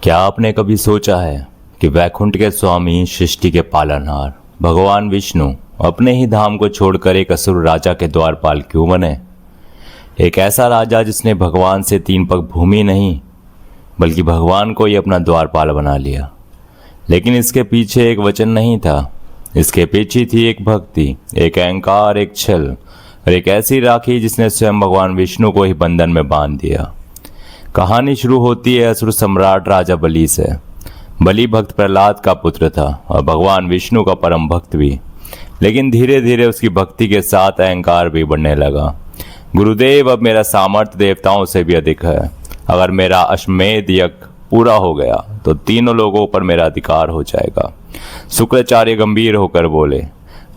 क्या आपने कभी सोचा है कि वैकुंठ के स्वामी, सृष्टि के पालनहार भगवान विष्णु अपने ही धाम को छोड़कर एक असुर राजा के द्वारपाल क्यों बने? एक ऐसा राजा जिसने भगवान से 3 पग भूमि नहीं बल्कि भगवान को ही अपना द्वारपाल बना लिया। लेकिन इसके पीछे एक वचन नहीं था, इसके पीछे थी एक भक्ति, एक अहंकार, एक छल और एक ऐसी राखी जिसने स्वयं भगवान विष्णु को ही बंधन में बांध दिया। कहानी शुरू होती है असुर सम्राट राजा बलि से। बलि भक्त प्रहलाद का पुत्र था और भगवान विष्णु का परम भक्त भी, लेकिन धीरे धीरे उसकी भक्ति के साथ अहंकार भी बढ़ने लगा। गुरुदेव, अब मेरा सामर्थ्य देवताओं से भी अधिक है। अगर मेरा अश्वमेध यज्ञ पूरा हो गया तो तीनों लोगों पर मेरा अधिकार हो जाएगा। शुक्राचार्य गंभीर होकर बोले,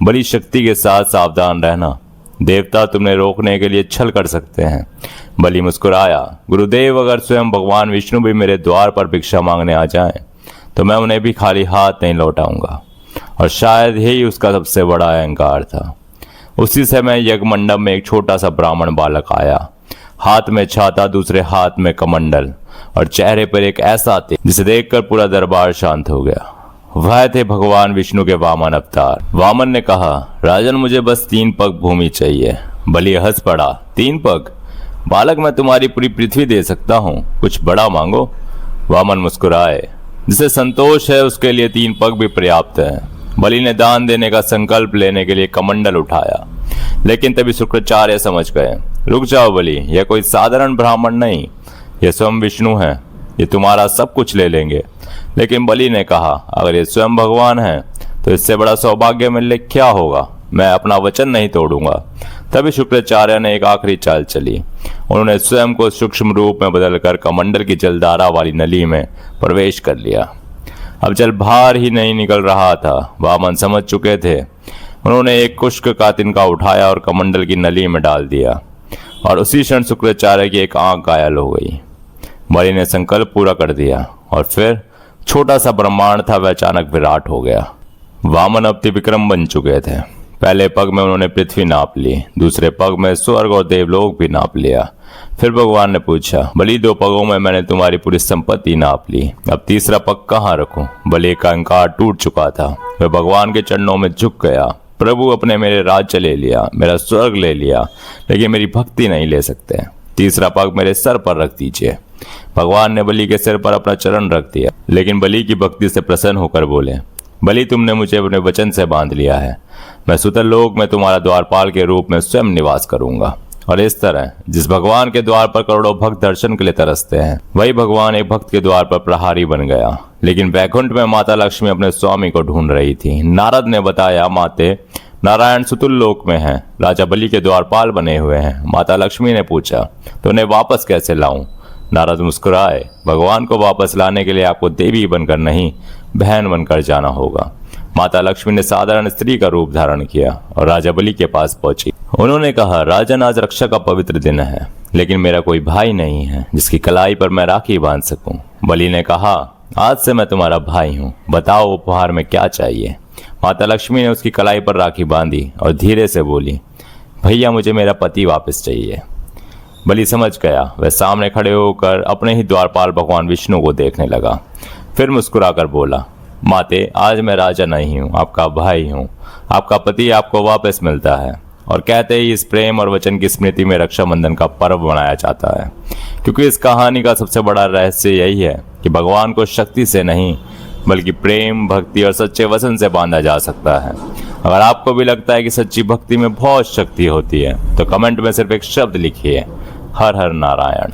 बड़ी शक्ति के साथ सावधान रहना, देवता तुम्हें रोकने के लिए छल कर सकते हैं। बलि मुस्कुराया, गुरुदेव, अगर स्वयं भगवान विष्णु भी मेरे द्वार पर भिक्षा मांगने आ जाएं तो मैं उन्हें भी खाली हाथ नहीं लौटाऊंगा। और शायद यही उसका सबसे बड़ा अहंकार था। उसी समय यज्ञ मंडप में एक छोटा सा ब्राह्मण बालक आया, हाथ में छाता, दूसरे हाथ में कमंडल और चेहरे पर एक ऐसा तेज जिसे देखकर पूरा दरबार शांत हो गया। वह थे भगवान विष्णु के वामन अवतार। वामन ने कहा, राजन, मुझे बस 3 पग भूमि चाहिए। बलि हंस पड़ा, 3 पग? बालक, मैं तुम्हारी पूरी पृथ्वी दे सकता हूँ, कुछ बड़ा मांगो। वामन मुस्कुराए, जिसे संतोष है उसके लिए 3 पग भी पर्याप्त है। बलि ने दान देने का संकल्प लेने के लिए कमंडल उठाया, लेकिन तभी शुक्राचार्य समझ गए, रुक जाओ बलि, यह कोई साधारण ब्राह्मण नहीं, यह स्वयं विष्णु है, ये तुम्हारा सब कुछ ले लेंगे। लेकिन बलि ने कहा, अगर ये स्वयं भगवान है तो इससे बड़ा सौभाग्य मेरे लिए क्या होगा, मैं अपना वचन नहीं तोड़ूंगा। तभी शुक्राचार्य ने एक आखिरी चाल चली। उन्होंने स्वयं को सूक्ष्म रूप में बदलकर कमंडल की जलधारा वाली नली में प्रवेश कर लिया। अब जल बाहर ही नहीं निकल रहा था, वामन समझ चुके थे। उन्होंने एक कुष्क का तिनका उठाया और कमंडल की नली में डाल दिया और उसी क्षण शुक्राचार्य की एक आंख घायल हो गई। बलि ने संकल्प पूरा कर दिया और फिर छोटा सा ब्रह्मांड था वह अचानक विराट हो गया। वामन अब त्रिविक्रम बन चुके थे। पहले पग में उन्होंने पृथ्वी नाप ली, दूसरे पग में स्वर्ग और देवलोक भी नाप लिया। फिर भगवान ने पूछा, बलि, 2 पगों में मैंने तुम्हारी पूरी संपत्ति नाप ली, अब तीसरा पग कहाँ रखूं? बलि का अहंकार टूट चुका था, वह भगवान के चरणों में झुक गया। प्रभु, अपने मेरे राज्य ले लिया, मेरा स्वर्ग ले लिया, लेकिन मेरी भक्ति नहीं ले सकते। तीसरा पग मेरे सर पर रख दीजिए। भगवान ने बलि के सिर पर अपना चरण रख दिया, लेकिन बलि की भक्ति से प्रसन्न होकर बोले, बलि, तुमने मुझे अपने वचन से बांध लिया है। मैं सुतल लोक में तुम्हारा द्वारपाल के रूप में स्वयं निवास करूंगा। और इस तरह जिस भगवान के द्वार पर करोड़ों भक्त दर्शन के लिए तरसते हैं, वही भगवान एक भक्त के द्वार पर प्रहारी बन गया। लेकिन वैकुंठ में माता लक्ष्मी अपने स्वामी को ढूंढ रही थी। नारद ने बताया, माते, नारायण सुतुल लोक में हैं, राजा बलि के द्वारपाल बने हुए हैं। माता लक्ष्मी ने पूछा, तो उन्हें वापस कैसे लाऊं? नारद मुस्कुराए, भगवान को वापस लाने के लिए आपको देवी बनकर नहीं, बहन बनकर जाना होगा। माता लक्ष्मी ने साधारण स्त्री का रूप धारण किया और राजा बलि के पास पहुंची। उन्होंने कहा, राजन, आज रक्षा का पवित्र दिन है, लेकिन मेरा कोई भाई नहीं है जिसकी कलाई पर मैं राखी बांध सकूं। बलि ने कहा, आज से मैं तुम्हारा भाई हूं, बताओ उपहार में क्या चाहिए? माता लक्ष्मी ने उसकी कलाई पर राखी बांधी और धीरे से बोली, भैया, मुझे मेरा पति वापस चाहिए। बलि समझ गया। वह सामने खड़े होकर अपने ही द्वारपाल भगवान विष्णु को देखने लगा। फिर मुस्कुराकर बोला, माते, आज मैं राजा नहीं हूँ, आपका भाई हूँ। आपका पति आपको वापस मिलता है। और कहते ही इस प्रेम और वचन की स्मृति में रक्षाबंधन का पर्व मनाया जाता है, क्योंकि इस कहानी का सबसे बड़ा रहस्य यही है कि भगवान को शक्ति से नहीं बल्कि प्रेम, भक्ति और सच्चे वचन से बांधा जा सकता है। अगर आपको भी लगता है कि सच्ची भक्ति में बहुत शक्ति होती है तो कमेंट में सिर्फ एक शब्द लिखिए, हर हर नारायण।